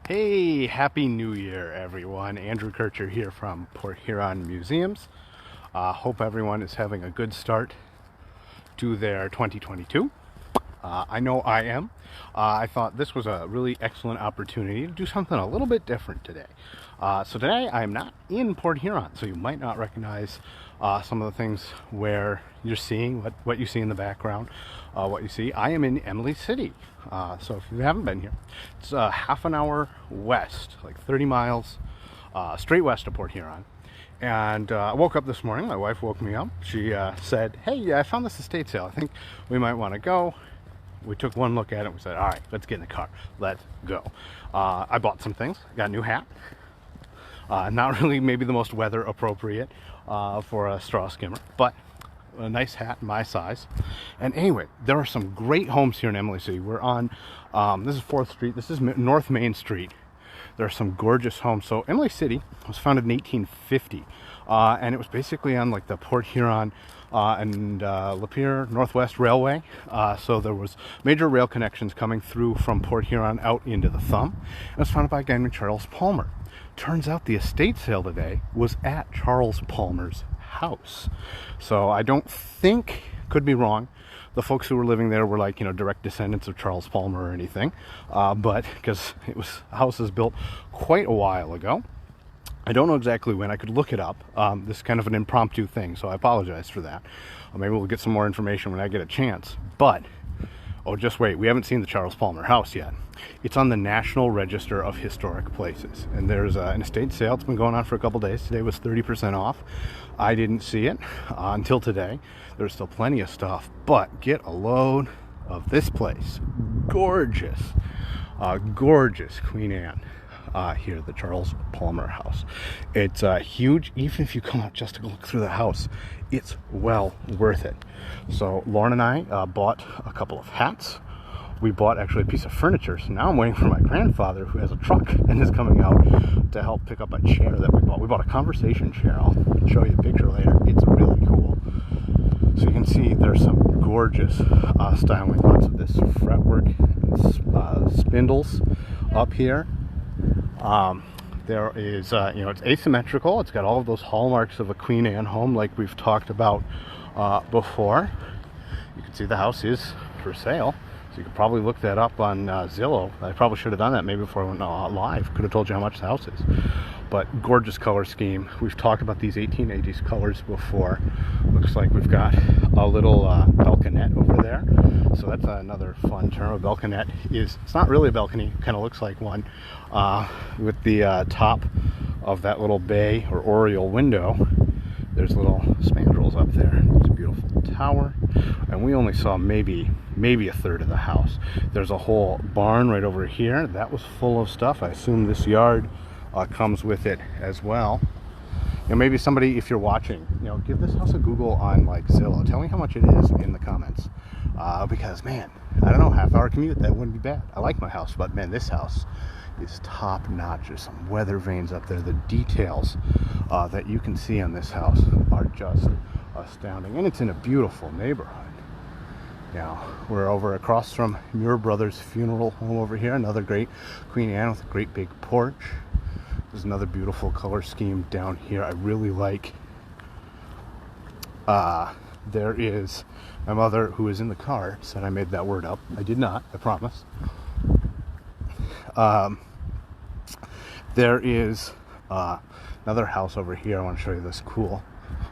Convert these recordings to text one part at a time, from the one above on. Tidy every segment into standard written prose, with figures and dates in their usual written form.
Hey, Happy New Year, everyone. Andrew Kircher here from Port Huron Museums. Hope everyone is having a good start to their 2022. I know I am. I thought this was a really excellent opportunity to do something a little bit different today. So today I'm not in Port Huron, so you might not recognize some of the things where you're seeing what you see in the background. What you see, I am in Imlay City. So if you haven't been here, it's half an hour west, like 30 miles straight west of Port Huron. And I woke up this morning, my wife woke me up. She said, hey, I found this estate sale. I think we might want to go. We took one look at it. We said, all right, let's get in the car. Let's go. I bought some things. Got a new hat. Not really maybe the most weather appropriate for a straw skimmer, but a nice hat my size. And anyway, there are some great homes here in Imlay City. We're on, this is 4th Street. This is North Main Street. There are some gorgeous homes. So Imlay City was founded in 1850. And it was basically on like the Port Huron and Lapeer Northwest Railway. So there was major rail connections coming through from Port Huron out into the Thumb. It was founded by a guy named Charles Palmer. Turns out the estate sale today was at Charles Palmer's house. So I don't think, could be wrong, the folks who were living there were like, direct descendants of Charles Palmer or anything. But because the house was built quite a while ago. I don't know exactly when. I could look it up. This is kind of an impromptu thing, so I apologize for that. Maybe we'll get some more information when I get a chance. But, oh, just wait. We haven't seen the Charles Palmer house yet. It's on the National Register of Historic Places. And there's an estate sale. It's been going on for a couple days. Today was 30% off. I didn't see it until today. There's still plenty of stuff. But get a load of this place. Gorgeous. Gorgeous Queen Anne. Here, the Charles Palmer house. It's huge. Even if you come out just to look through the house, it's well worth it. So Lauren and I bought a couple of hats. We bought actually a piece of furniture. So now I'm waiting for my grandfather, who has a truck and is coming out to help pick up a chair that we bought. We bought a conversation chair. I'll show you a picture later. It's really cool. So you can see there's some gorgeous styling. Lots of this fretwork and spindles up here. There is, it's asymmetrical. It's got all of those hallmarks of a Queen Anne home like we've talked about before. You can see the house is for sale. So you could probably look that up on Zillow. I probably should have done that maybe before I went live. Could have told you how much the house is. But gorgeous color scheme. We've talked about these 1880s colors before. Looks like we've got a little balconette over there. So that's another fun term. A balconette it's not really a balcony, kind of looks like one, with the top of that little bay or oriel window. There's little spandrels up there. There's a beautiful tower, and we only saw maybe a third of the house. There's a whole barn right over here that was full of stuff. I assume this yard comes with it as well. Maybe somebody, if you're watching, give this house a Google on like Zillow. Tell me how much it is in the comments. Because man, I don't know, half-hour commute, that wouldn't be bad. I like my house, but man, this house is top notch. There's some weather vanes up there. The details that you can see on this house are just astounding, and it's in a beautiful neighborhood. We're over across from Muir Brothers Funeral Home over here, another great Queen Anne with a great big porch. There's another beautiful color scheme down here. I really like. There is my mother, who is in the car, said I made that word up. I did not, I promise. There is another house over here. I want to show you this cool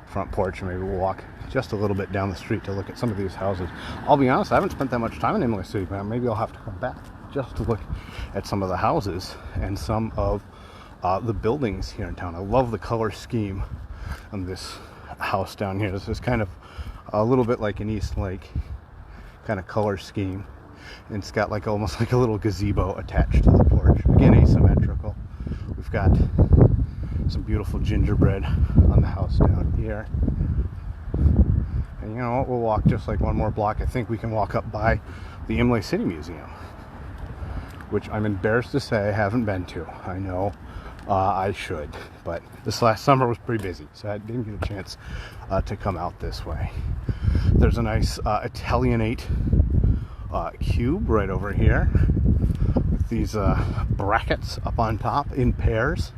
front porch, and maybe we'll walk just a little bit down the street to look at some of these houses. I'll be honest, I haven't spent that much time in Imlay City, but maybe I'll have to come back just to look at some of the houses and some of the buildings here in town. I love the color scheme on this house down here. This is kind of a little bit like an East Lake kind of color scheme, and it's got like almost like a little gazebo attached to the porch. Again, asymmetrical. We've got some beautiful gingerbread on the house down here, and you know what, we'll walk just like one more block. I think we can walk up by the Imlay City Museum, which I'm embarrassed to say I haven't been to. I know I should, but this last summer was pretty busy, so I didn't get a chance to come out this way. There's a nice Italianate cube right over here with with these brackets up on top in pairs.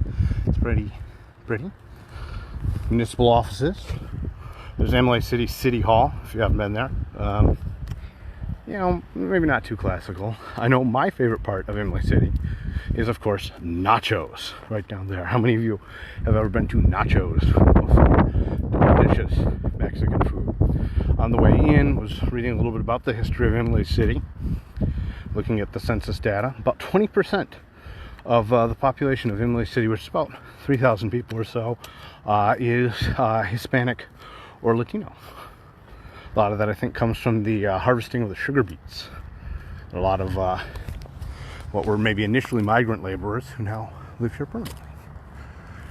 It's pretty. Municipal offices. There's Imlay City Hall, if you haven't been there. You know, maybe not too classical. I know my favorite part of Imlay City is, of course, nachos, right down there. How many of you have ever been to nachos before? Delicious Mexican food. On the way in, was reading a little bit about the history of Imlay City, looking at the census data. About 20% of the population of Imlay City, which is about 3,000 people or so, is Hispanic or Latino. A lot of that, I think, comes from the harvesting of the sugar beets. A lot of what were maybe initially migrant laborers who now live here permanently.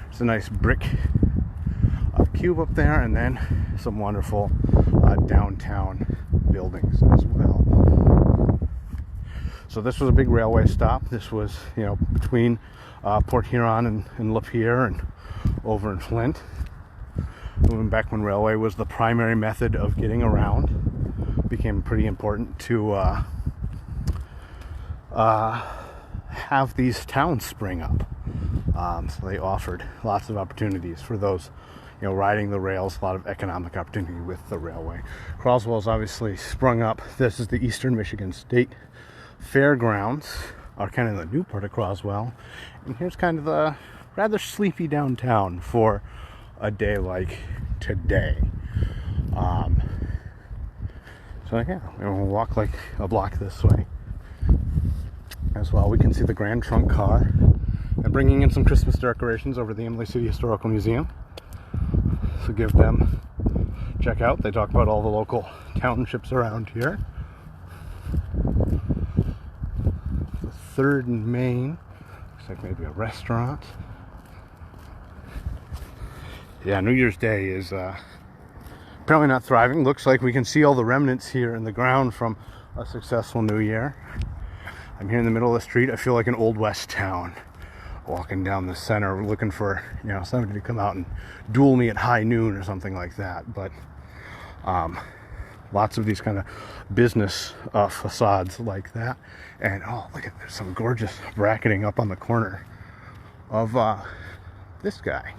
There's a nice brick cube up there, and then some wonderful downtown buildings as well. So this was a big railway stop. This was, you know, between Port Huron and Lapeer and over in Flint. Moving back when railway was the primary method of getting around, became pretty important to have these towns spring up. So they offered lots of opportunities for those, you know, riding the rails, a lot of economic opportunity with the railway. Croswell's obviously sprung up. This is the Eastern Michigan State Fairgrounds, are kind of the new part of Croswell. And here's kind of the rather sleepy downtown for a day like today. So yeah, we'll walk like a block this way as well. We can see the Grand Trunk car and bringing in some Christmas decorations over the Imlay City Historical Museum. So give them a check out. They talk about all the local townships around here. The 3rd and Main, looks like maybe a restaurant. Yeah, New Year's Day is apparently not thriving. Looks like we can see all the remnants here in the ground from a successful New Year. I'm here in the middle of the street. I feel like an Old West town, walking down the center, looking for, you know, somebody to come out and duel me at high noon or something like that. But lots of these kind of business facades like that. And oh, look at, there's some gorgeous bracketing up on the corner of this guy.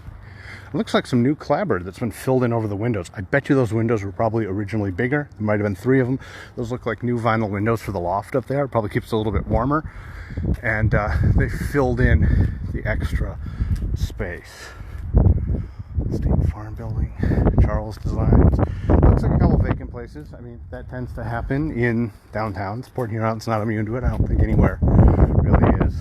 It looks like some new clapboard that's been filled in over the windows. I bet you those windows were probably originally bigger. There might have been 3 of them. Those look like new vinyl windows for the loft up there. It probably keeps it a little bit warmer. And they filled in the extra space. State Farm Building, Charles Designs. Looks like a couple vacant places. I mean, that tends to happen in downtowns. Port Huron's not immune to it. I don't think anywhere really is.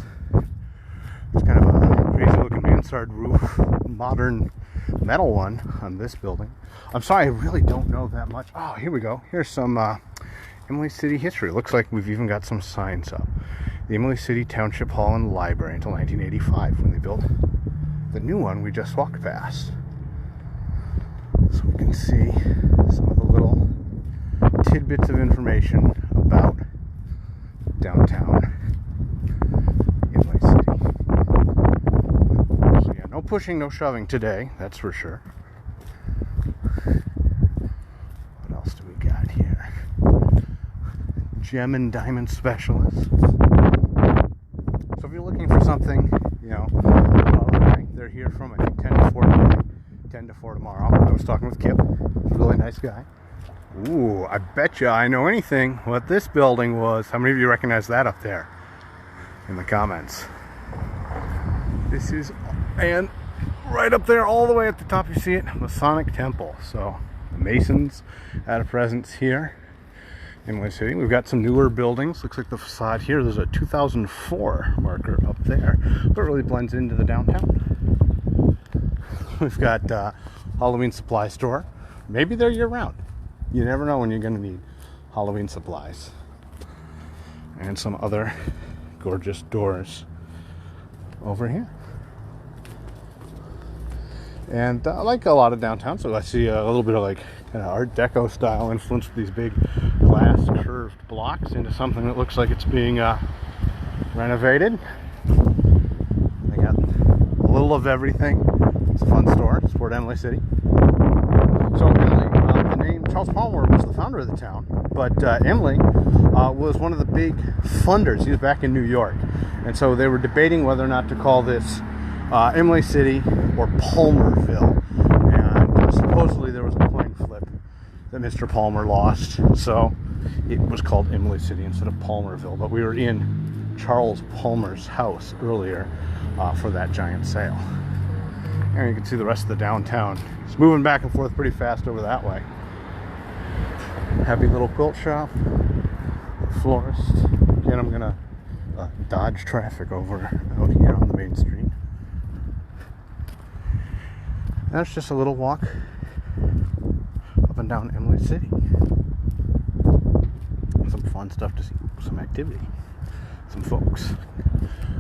It's kind of a crazy looking mansard roof, modern metal one on this building. I'm sorry, I really don't know that much. Oh, here we go. Here's some Imlay City history. Looks like we've even got some signs up. The Imlay City Township Hall and Library until 1985 when they built the new one we just walked past. So we can see some of the little tidbits of information about downtown Imlay City. So yeah, no pushing, no shoving today, that's for sure. What else do we got here? Gem and diamond specialists. So if you're looking for something, you know, they're here from, I think, 10 to 4 today, 10 to 4 tomorrow. I was talking with Kip. He's a really nice guy. Ooh, I bet you I know anything what this building was. How many of you recognize that up there in the comments? This is, and right up there all the way at the top, you see it, Masonic Temple. So the Masons had a presence here in Imlay City. We've got some newer buildings. Looks like the facade here, there's a 2004 marker up there, but it really blends into the downtown. We've got Halloween supply store. Maybe they're year-round. You never know when you're going to need Halloween supplies. And some other gorgeous doors over here. And like a lot of downtown, so I see a little bit of like kind of Art Deco style influence with these big glass curved blocks into something that looks like it's being renovated. They got a little of everything. It's a fun store. Support Imlay City. So Imlay, the name Charles Palmer was the founder of the town, but Imlay was one of the big funders. He was back in New York, and so they were debating whether or not to call this Imlay City or Palmerville, and supposedly there was a coin flip that Mr. Palmer lost, so it was called Imlay City instead of Palmerville. But we were in Charles Palmer's house earlier for that giant sale. And you can see the rest of the downtown. It's moving back and forth pretty fast over that way. Happy little quilt shop, florist. Again, I'm gonna dodge traffic over out here on the main street. That's just a little walk up and down Imlay City. Some fun stuff to see, some activity, some folks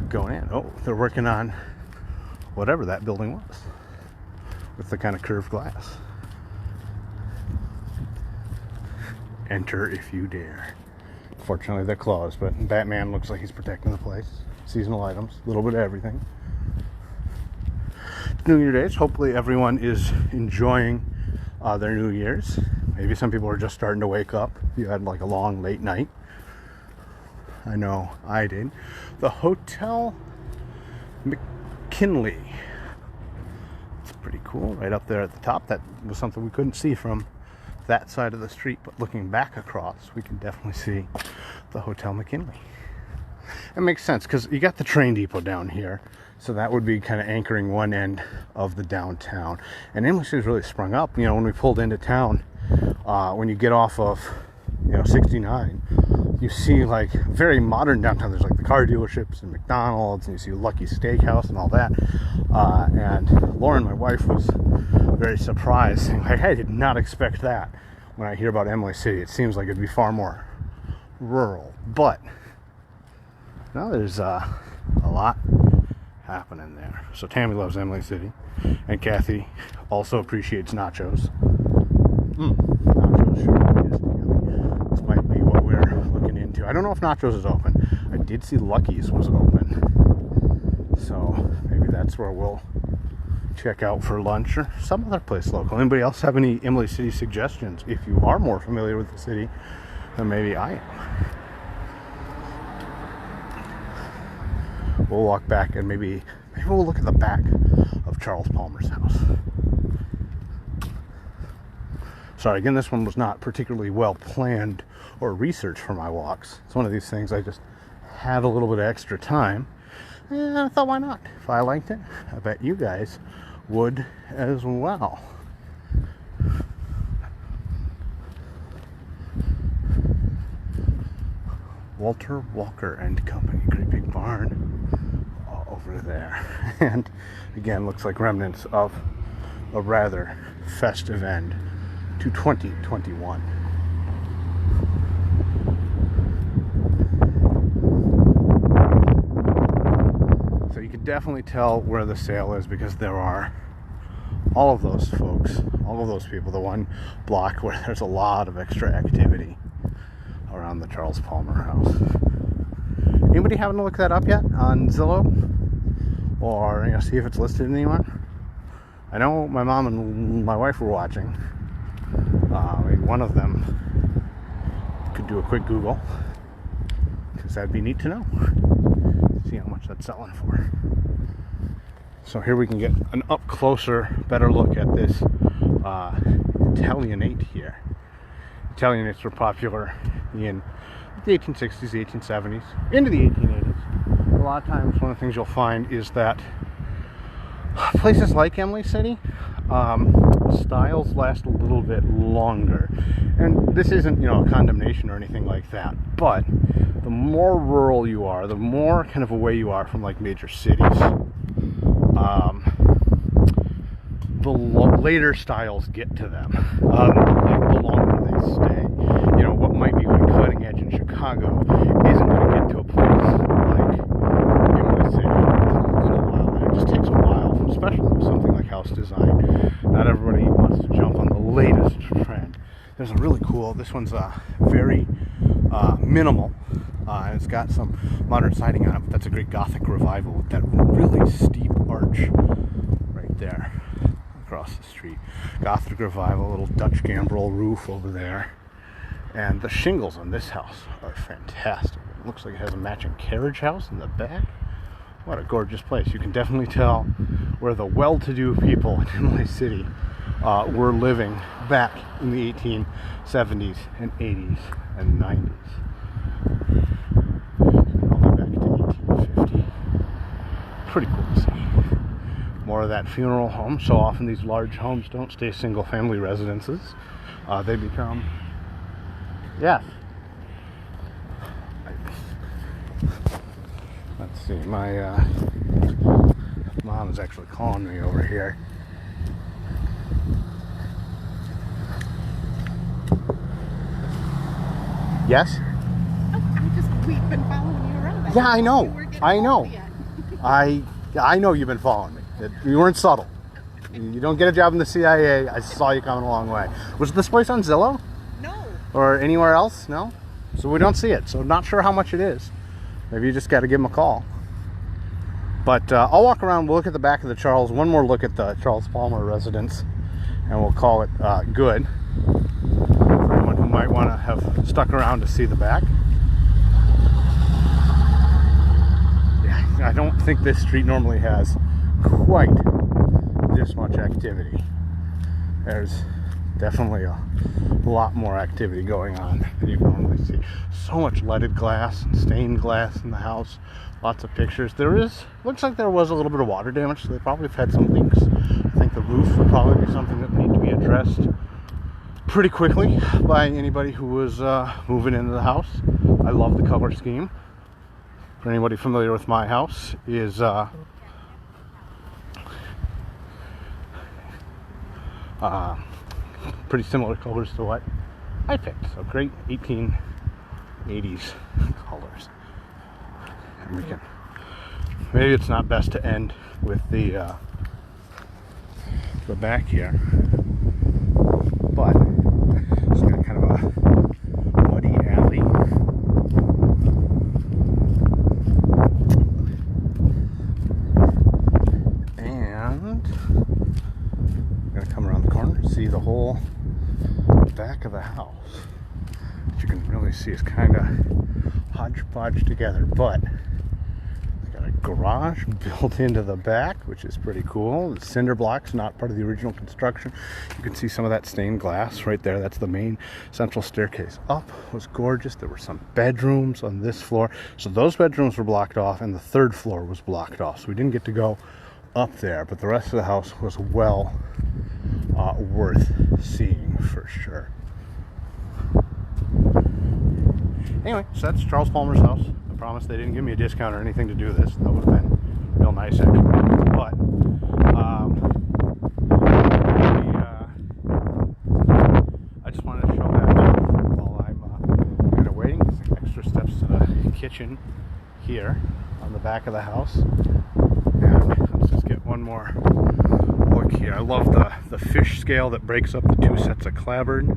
going in. Oh, they're working on whatever that building was with the kind of curved glass. Enter if you dare. Fortunately, they're closed, but Batman looks like he's protecting the place. Seasonal items, a little bit of everything. New Year days. Hopefully everyone is enjoying their New Year's. Maybe some people are just starting to wake up. You had like a long late night. I know I did. The Hotel McKinley. It's pretty cool right up there at the top. That was something we couldn't see from that side of the street, but looking back across, we can definitely see the Hotel McKinley. It makes sense because you got the train depot down here, so that would be kind of anchoring one end of the downtown. And Imlay City's really sprung up. You know, when we pulled into town, when you get off of 69, you see like very modern downtown. There's like the car dealerships and McDonald's, and you see Lucky Steakhouse and all that. And Lauren, my wife, was very surprised, saying, like, I did not expect that. When I hear about Imlay City, it seems like it'd be far more rural, but now there's a lot happening there. So Tammy loves Imlay City, and Kathy also appreciates nachos. Nachos sure is yummy. This might be what we're looking into. I don't know if Nachos is open. I did see Lucky's was open, so maybe that's where we'll check out for lunch, or some other place local. Anybody else have any Imlay City suggestions if you are more familiar with the city than maybe I am? We'll walk back and maybe we'll look at the back of Charles Palmer's house. Sorry, again, this one was not particularly well planned or researched for my walks. It's one of these things I just had a little bit of extra time, and I thought, why not? If I liked it, I bet you guys would as well. Walter Walker and Company, great big barn over there. And again, looks like remnants of a rather festive end to 2021. So you can definitely tell where the sale is, because there are all of those folks, all of those people, the one block where there's a lot of extra activity around the Charles Palmer house. Anybody having to look that up yet on Zillow, or see if it's listed anywhere? I know my mom and my wife were watching. Maybe one of them could do a quick Google, because that'd be neat to know. See how much that's selling for. So here we can get an up closer, better look at this Italianate here. Italianates were popular in the 1860s, the 1870s, into the 1880s. A lot of times, one of the things you'll find is that places like Imlay City, styles last a little bit longer. And this isn't, a condemnation or anything like that, but the more rural you are, the more kind of away you are from like major cities, the later styles get to them. The longer they stay. What might be like cutting edge in Chicago isn't going to get to a place like Imlay City for a little while. And it just takes a while, especially with something like house design. Not everybody wants to jump on the latest trend. There's a really cool, this one's very minimal, and it's got some modern siding on it, but that's a great Gothic revival with that really steep arch right there across the street. Gothic revival, little Dutch gambrel roof over there. And the shingles on this house are fantastic. It looks like it has a matching carriage house in the back. What a gorgeous place. You can definitely tell where the well-to-do people in Imlay City were living back in the 1870s and 80s and 90s. All the way back to 1850. Pretty cool to see. More of that funeral home. So often these large homes don't stay single-family residences. They become... Yes. Let's see, my mom is actually calling me over here. Yes? We've been following you around. Yeah, I know. I know. I know you've been following me. You weren't subtle. You don't get a job in the CIA. I saw you coming a long way. Was this place on Zillow? No. Or anywhere else? No? So we don't see it. So not sure how much it is. Maybe you just got to give them a call. But I'll walk around. We'll look at the back of the Charles. One more look at the Charles Palmer residence. And we'll call it good. For anyone who might want to have stuck around to see the back. Yeah, I don't think this street normally has quite this much activity. There's definitely a lot more activity going on than you normally see. So much leaded glass and stained glass in the house. Lots of pictures. Looks like there was a little bit of water damage, so they probably have had some leaks. I think the roof would probably be something that need to be addressed pretty quickly by anybody who was moving into the house. I love the color scheme. For anybody familiar with my house, is pretty similar colors to what I picked. So great 1880s colors. And we can, maybe it's not best to end with the back here, but it's got kind of a muddy alley. And I'm gonna come around the corner and see the whole back of the house, which you can really see is kind of hodgepodge together, but they got a garage built into the back, which is pretty cool. The cinder blocks, not part of the original construction. You can see some of that stained glass right there. That's the main central staircase up. Was gorgeous. There were some bedrooms on this floor, so those bedrooms were blocked off, and the third floor was blocked off, so we didn't get to go up there, but the rest of the house was well worth seeing for sure. Anyway, so that's Charles Palmer's house. I promise they didn't give me a discount or anything to do this. That would have been real nice actually. But I just wanted to show that while I'm kind of waiting. Some extra steps to the kitchen here on the back of the house. And let's just get one more look here. I love the fish scale that breaks up the two sets of clapboard.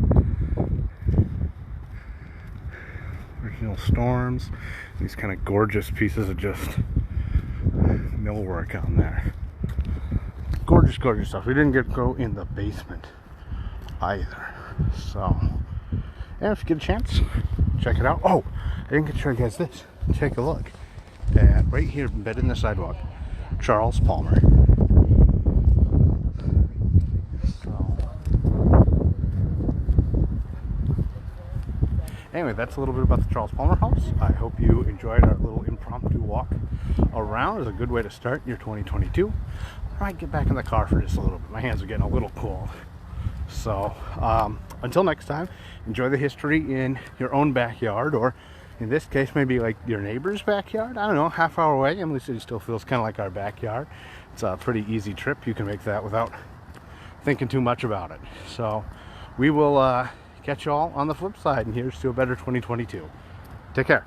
Original storms. These kind of gorgeous pieces of just millwork on there. Gorgeous, gorgeous stuff. We didn't get to go in the basement either. So, and if you get a chance, check it out. Oh, I didn't get to show you guys this. Take a look at right here, embedded in the sidewalk, Charles Palmer. Anyway, that's a little bit about the Charles Palmer house. I hope you enjoyed our little impromptu walk around. It was a good way to start your 2022. I might get back in the car for just a little bit. My hands are getting a little cold. So, until next time, enjoy the history in your own backyard, or in this case, maybe like your neighbor's backyard. I don't know, half hour away. Imlay City still feels kind of like our backyard. It's a pretty easy trip. You can make that without thinking too much about it. So, we will catch you all on the flip side, and here's to a better 2022. Take care.